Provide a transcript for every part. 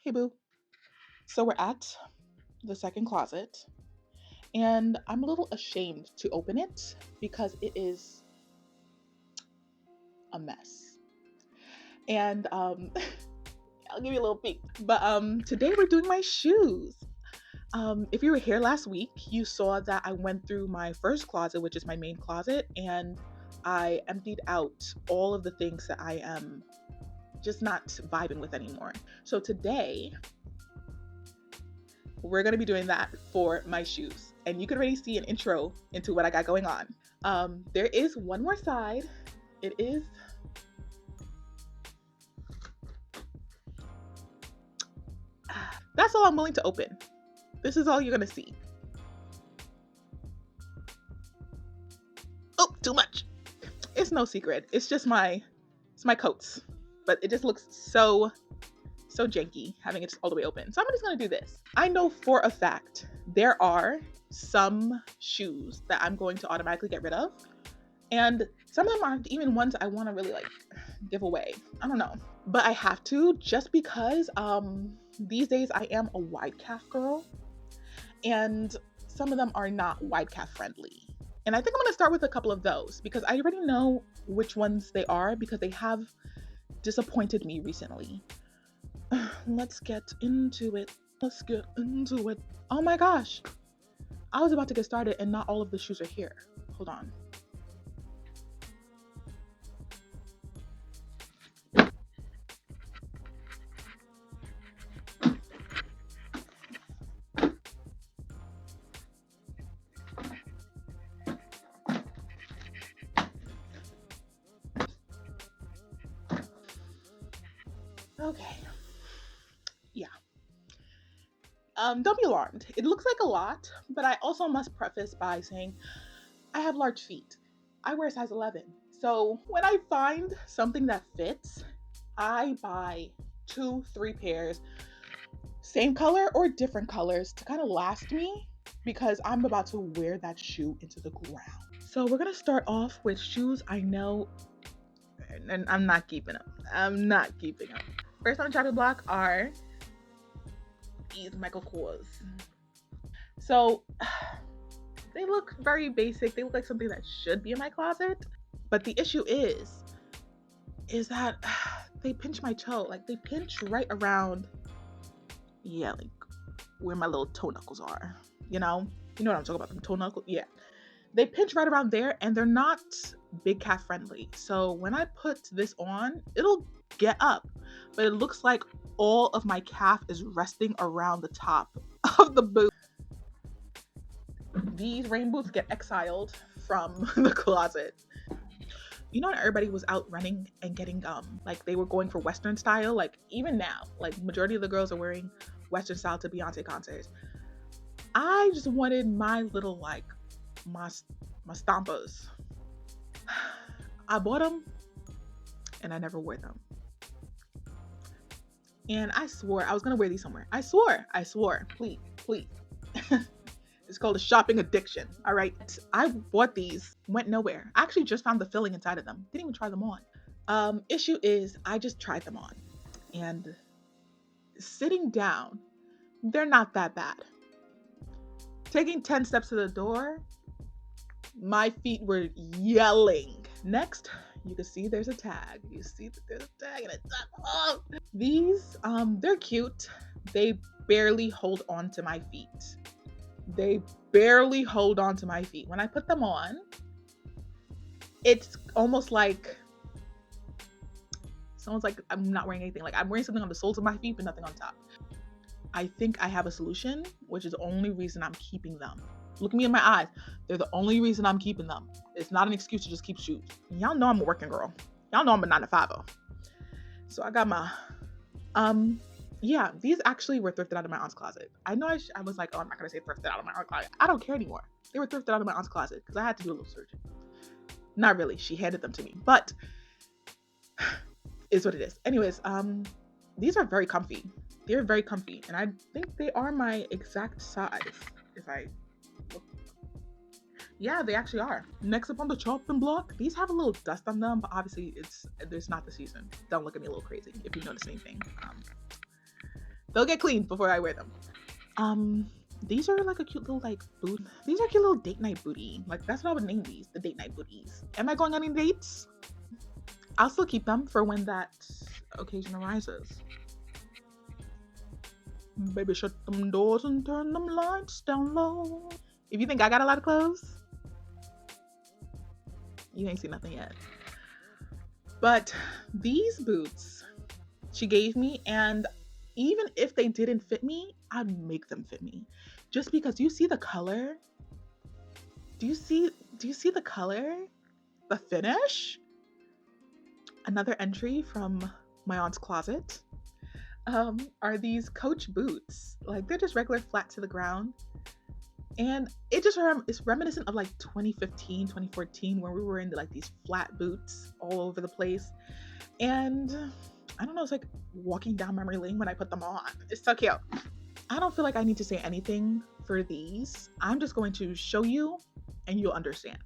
Hey boo. So we're at the second closet, and I'm a little ashamed to open it because it is a mess. And I'll give you a little peek. But today we're doing my shoes. If you were here last week, you saw that I went through my first closet, which is my main closet, and I emptied out all of the things that I am just not vibing with anymore. So today we're going to be doing that for my shoes. And you can already see an intro into what I got going on. There is one more side. It is that's all I'm willing to open. This is all you're going to see. Oh, too much. It's no secret. It's just my coats. But it just looks so janky having it all the way open. So I'm just gonna do this. I know for a fact there are some shoes that I'm going to automatically get rid of, and some of them aren't even ones I want to really like give away. I don't know, but I have to just because these days I am a wide calf girl, and some of them are not wide calf friendly. And I think I'm gonna start with a couple of those because I already know which ones they are because they have disappointed me recently. Let's get into it. Oh my gosh. I was about to get started and not all of the shoes are here. Hold on. Okay. Yeah. Don't be alarmed. It looks like a lot, but I also must preface by saying I have large feet. I wear a size 11. So when I find something that fits, I buy 2-3 pairs, same color or different colors to kind of last me because I'm about to wear that shoe into the ground. So we're gonna start off with shoes I know, and I'm not keeping them. First on the chopping block are these Michael Kors. So they look very basic. They look like something that should be in my closet. But the issue is that they pinch my toe. Like they pinch right around, yeah, like where my little toe knuckles are. You know what I'm talking about, them toe knuckles? Yeah. They pinch right around there and they're not big calf friendly. So when I put this on, it'll get up, but it looks like all of my calf is resting around the top of the boot. These rain boots get exiled from the closet. You know when everybody was out running and getting like they were going for Western style, like even now, like majority of the girls are wearing Western style to Beyonce concerts. I just wanted my little like my stompers. I bought them and I never wore them. And I swore I was gonna wear these somewhere. I swore. Please. It's called a shopping addiction. All right. I bought these, went nowhere. I actually just found the filling inside of them. Didn't even try them on. Issue is I just tried them on. And sitting down, they're not that bad. Taking 10 steps to the door, my feet were yelling. Next, you can see there's a tag. You see that there's a tag and it's oh. These, they're cute. They barely hold on to my feet. When I put them on, it's almost like someone's like, I'm not wearing anything. Like I'm wearing something on the soles of my feet, but nothing on top. I think I have a solution, which is the only reason I'm keeping them. Look me in my eyes. They're the only reason I'm keeping them. It's not an excuse to just keep shoes. Y'all know I'm a working girl. Y'all know I'm a 9-to-5. So I got my, yeah, these actually were thrifted out of my aunt's closet. I know I was like, oh, I'm not going to say thrifted out of my aunt's closet. I don't care anymore. They were thrifted out of my aunt's closet because I had to do a little searching. Not really. She handed them to me, but is what it is. Anyways, these are very comfy. They're very comfy, and I think they are my exact size. If I look, yeah, they actually are. Next up on the chopping block, these have a little dust on them, but obviously it's not the season. Don't look at me a little crazy if you notice anything. They'll get cleaned before I wear them. These are like a cute little like boot. These are cute little date night booty. Like that's what I would name these, the date night booties. Am I going on any dates? I'll still keep them for when that occasion arises. Baby, shut them doors and turn them lights down low. If you think I got a lot of clothes, you ain't seen nothing yet. But these boots she gave me, and even if they didn't fit me, I'd make them fit me. Just because you see the color? Do you see the color? The finish? Another entry from my aunt's closet. Are these Coach boots. Like they're just regular flat to the ground. And it just it's reminiscent of like 2015, 2014 when we were into like these flat boots all over the place. And I don't know, it's like walking down memory lane when I put them on. It's so cute. I don't feel like I need to say anything for these. I'm just going to show you and you'll understand.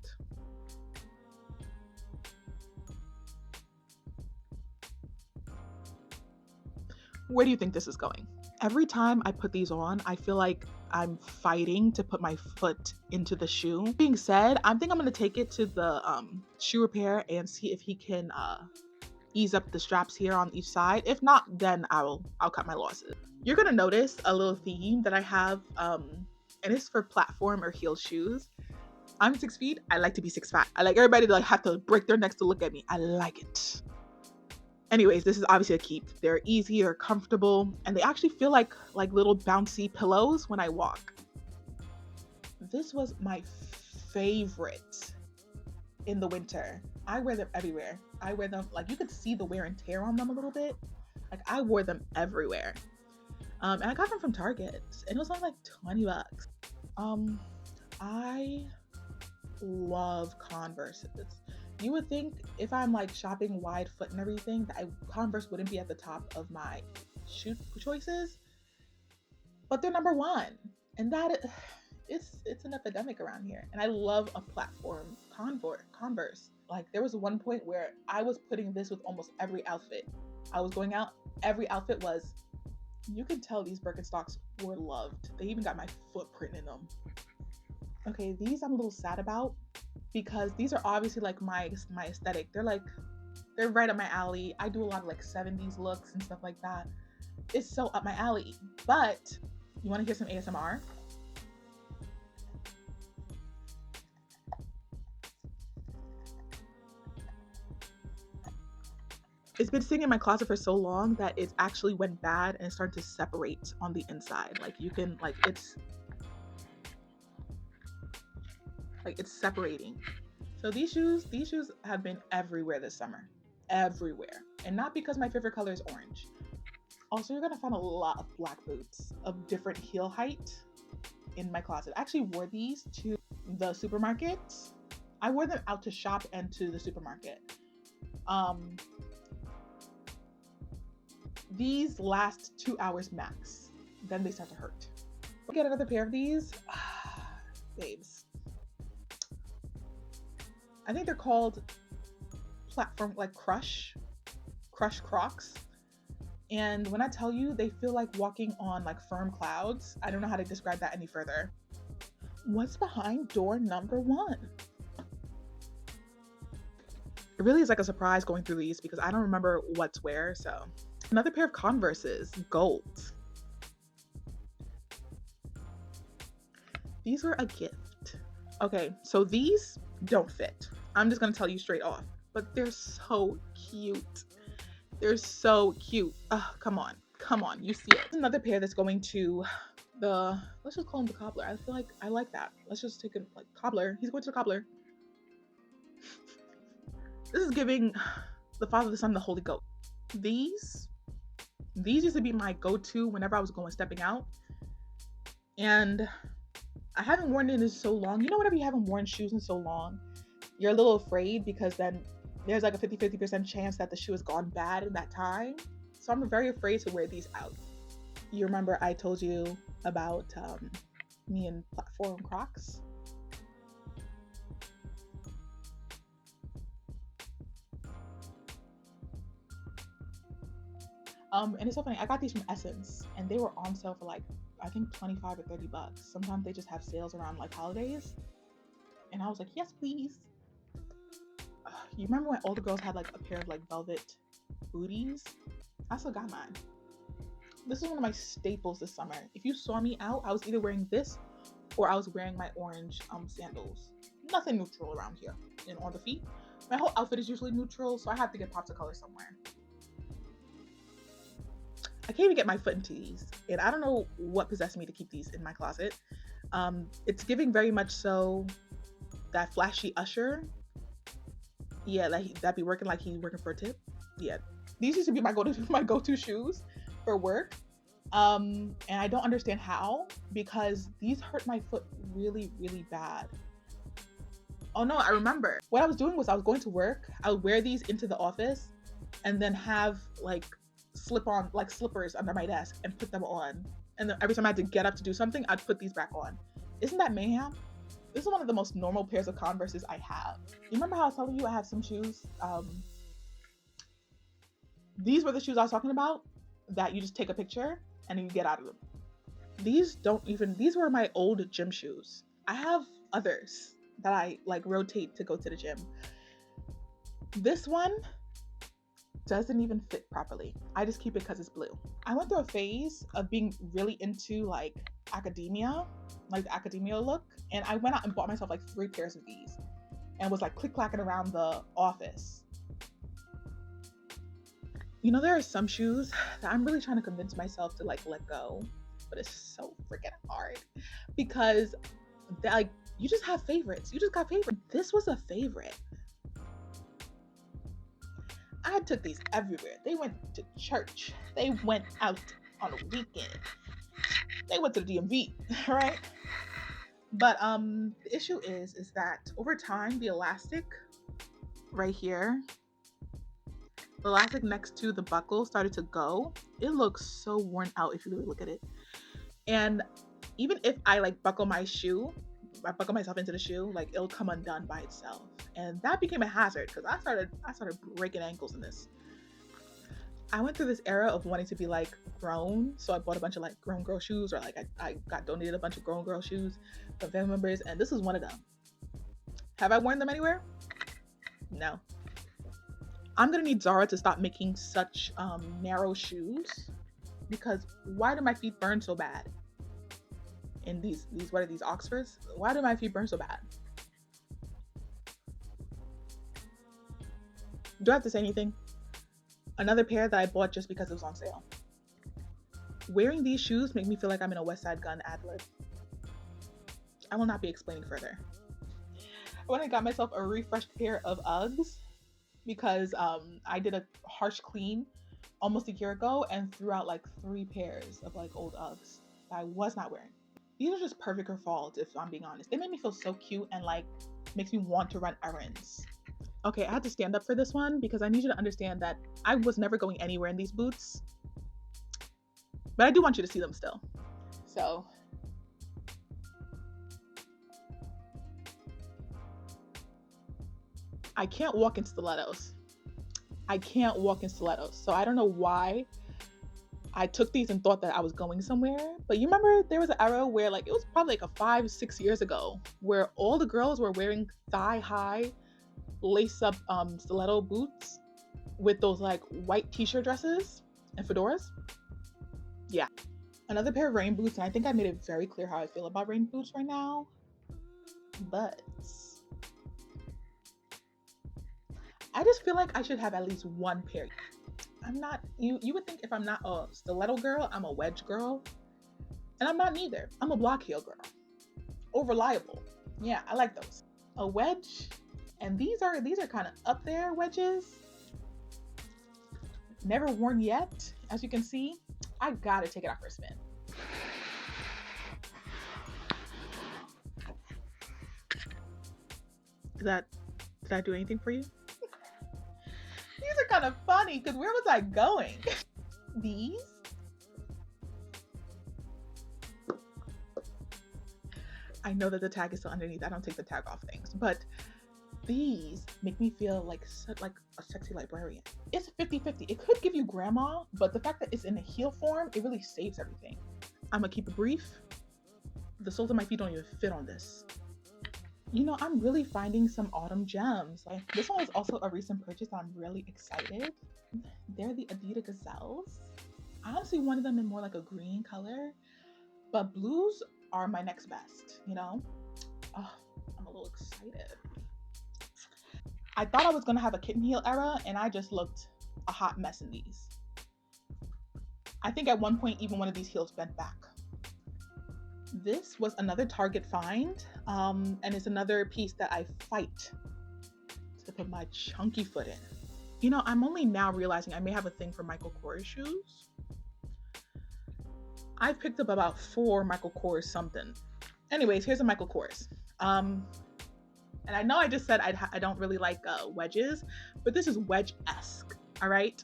Where do you think this is going? Every time I put these on, I feel like I'm fighting to put my foot into the shoe. Being said, I think I'm gonna take it to the shoe repair and see if he can ease up the straps here on each side. If not, then I'll cut my losses. You're gonna notice a little theme that I have, and it's for platform or heel shoes. I'm 6 feet. I like to be 6'5". I like everybody to like have to break their necks to look at me. I like it. Anyways, this is obviously a keep. They're easy, they're comfortable, and they actually feel like little bouncy pillows when I walk. This was my favorite in the winter. I wear them everywhere. I wear them, like you could see the wear and tear on them a little bit. Like I wore them everywhere. And I got them from Target, and it was only like $20. I love Converses. You would think if I'm like shopping wide foot and everything that Converse wouldn't be at the top of my shoe choices, but they're number one, and that it's an epidemic around here. And I love a platform Converse. Like there was one point where I was putting this with almost every outfit I was going out. Every outfit was, you could tell these Birkenstocks were loved. They even got my footprint in them. Okay, these I'm a little sad about because these are obviously like my aesthetic. They're right up my alley. I do a lot of like 70s looks and stuff like that. It's so up my alley. But you want to hear some ASMR? It's been sitting in my closet for so long that it actually went bad and started to separate on the inside. Like you can it's separating. So these shoes have been everywhere this summer. Everywhere. And not because my favorite color is orange. Also, you're gonna find a lot of black boots of different heel height in my closet. I actually wore these to the supermarket. I wore them out to shop and to the supermarket. These last 2 hours max. Then they start to hurt. I'll get another pair of these. Babes. I think they're called platform, like Crush Crocs. And when I tell you, they feel like walking on like firm clouds. I don't know how to describe that any further. What's behind door number 1? It really is like a surprise going through these because I don't remember what's where. So another pair of Converses, gold. These were a gift. Okay, so these don't fit. I'm just gonna tell you straight off, but they're so cute. They're so cute. Come on, you see it. Another pair that's going to the, let's just call him the cobbler. I feel like I like that. Let's just take him like cobbler. He's going to the cobbler. This is giving the Father, the Son, the Holy Ghost. These used to be my go-to whenever I was stepping out. And I haven't worn it in so long. You know, whenever you haven't worn shoes in so long, you're a little afraid because then there's like a 50% chance that the shoe has gone bad in that time. So I'm very afraid to wear these out. You remember I told you about me and platform Crocs? And it's so funny. I got these from Essence, and they were on sale for like I think 25 or 30 bucks. Sometimes they just have sales around like holidays, and I was like, yes, please. You remember when older girls had like a pair of like velvet booties? I still got mine. This is one of my staples this summer. If you saw me out, I was either wearing this or I was wearing my orange sandals. Nothing neutral around here. And on the feet, my whole outfit is usually neutral, so I have to get pops of color somewhere. I can't even get my foot into these, and I don't know what possessed me to keep these in my closet. It's giving very much so that flashy Usher. Yeah, like that'd be working like he's working for a tip. Yeah, these used to be my go-to shoes for work. And I don't understand how, because these hurt my foot really, really bad. Oh no, I remember. What I was doing was I was going to work, I would wear these into the office and then have like slip-on like slippers under my desk and put them on. And then every time I had to get up to do something, I'd put these back on. Isn't that mayhem? This is one of the most normal pairs of Converses I have. You remember how I was telling you I have some shoes? These were the shoes I was talking about that you just take a picture and you get out of them. These were my old gym shoes. I have others that I like rotate to go to the gym. This one doesn't even fit properly. I just keep it because it's blue. I went through a phase of being really into like academia, like the academia look, and I went out and bought myself like 3 pairs of these and was like click-clacking around the office. You know, there are some shoes that I'm really trying to convince myself to like let go, but it's so freaking hard because like you just have favorites. You just got favorites. This was a favorite. I took these everywhere. They went to church. They went out on a weekend. They went to the DMV, right? But the issue is that over time, the elastic right here, the elastic next to the buckle started to go. It looks so worn out if you really look at it. And even if I like buckle myself into the shoe, like it'll come undone by itself. And that became a hazard because I started breaking ankles in this. I went through this era of wanting to be like grown, so I bought a bunch of like grown girl shoes, or like I got donated a bunch of grown girl shoes from family members, and this is one of them. Have I worn them anywhere? No. I'm gonna need Zara to stop making such narrow shoes, because why do my feet burn so bad? In these what are these, Oxfords? Why do my feet burn so bad? Do I have to say anything? Another pair that I bought just because it was on sale. Wearing these shoes make me feel like I'm in a West Side Gun ad-lib. I will not be explaining further. I went and got myself a refreshed pair of Uggs because I did a harsh clean almost a year ago and threw out like 3 pairs of like old Uggs that I was not wearing. These are just perfect for fall, if I'm being honest. They make me feel so cute and like makes me want to run errands. Okay, I had to stand up for this one because I need you to understand that I was never going anywhere in these boots. But I do want you to see them still. So, I can't walk in stilettos. So I don't know why I took these and thought that I was going somewhere. But you remember there was an era where like, it was probably like a 5-6 years ago where all the girls were wearing thigh-high lace-up stiletto boots with those like white t-shirt dresses and fedoras. Yeah. Another pair of rain boots, and I think I made it very clear how I feel about rain boots right now. But I just feel like I should have at least 1 pair. I'm not, you would think if I'm not a stiletto girl, I'm a wedge girl. And I'm not neither. I'm a block heel girl. Or reliable. Yeah, I like those. A wedge, and these are kind of up there wedges. Never worn yet, as you can see. I gotta take it out for a spin. Did I do anything for you? These are kind of funny because where was I going? These? I know that the tag is still underneath. I don't take the tag off things, but these make me feel like a sexy librarian. it's 50-50. It could give you grandma, but the fact that it's in a heel form, it really saves everything. I'm gonna keep it brief. The soles of my feet don't even fit on this. You know, I'm really finding some autumn gems. Like, this one was also a recent purchase. I'm really excited. They're the Adidas Gazelles. I honestly wanted them in more like a green color, but blues are my next best, you know? Oh, I'm a little excited. I thought I was gonna have a kitten heel era, and I just looked a hot mess in these. I think at one point, even one of these heels bent back. This was another Target find, and it's another piece that I fight to put my chunky foot in. You know, I'm only now realizing I may have a thing for Michael Kors shoes. I've picked up about 4 Michael Kors something. Anyways, here's a Michael Kors. And I know I just said I don't really like wedges, but this is wedge-esque, all right?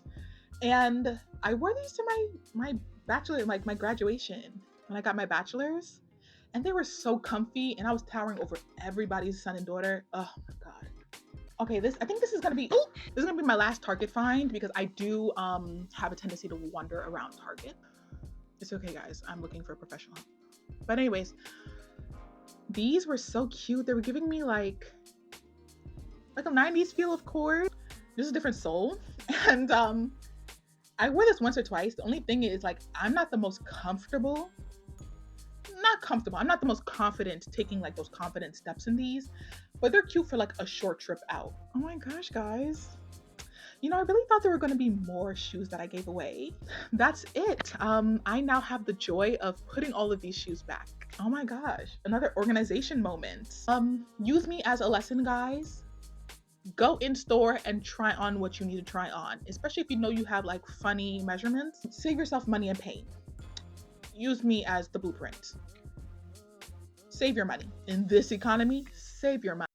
And I wore these to my bachelor, like my graduation, when I got my bachelor's, and they were so comfy, and I was towering over everybody's son and daughter. Oh my God. Okay, I think this is gonna be my last Target find, because I do have a tendency to wander around Target. It's okay, guys. I'm looking for a professional help. But anyways, these were so cute. They were giving me like a 90s feel, of course. Just a different sole. And I wore this once or twice. The only thing is, like, I'm not the most comfortable. I'm not the most confident taking like those confident steps in these, but they're cute for like a short trip out. Oh my gosh, guys. You know, I really thought there were going to be more shoes that I gave away. That's it. I now have the joy of putting all of these shoes back. Oh my gosh, another organization moment. Use me as a lesson, guys. Go in store and try on what you need to try on, especially if you know you have like funny measurements. Save yourself money and pain. Use me as the blueprint. Save your money. In this economy, save your money.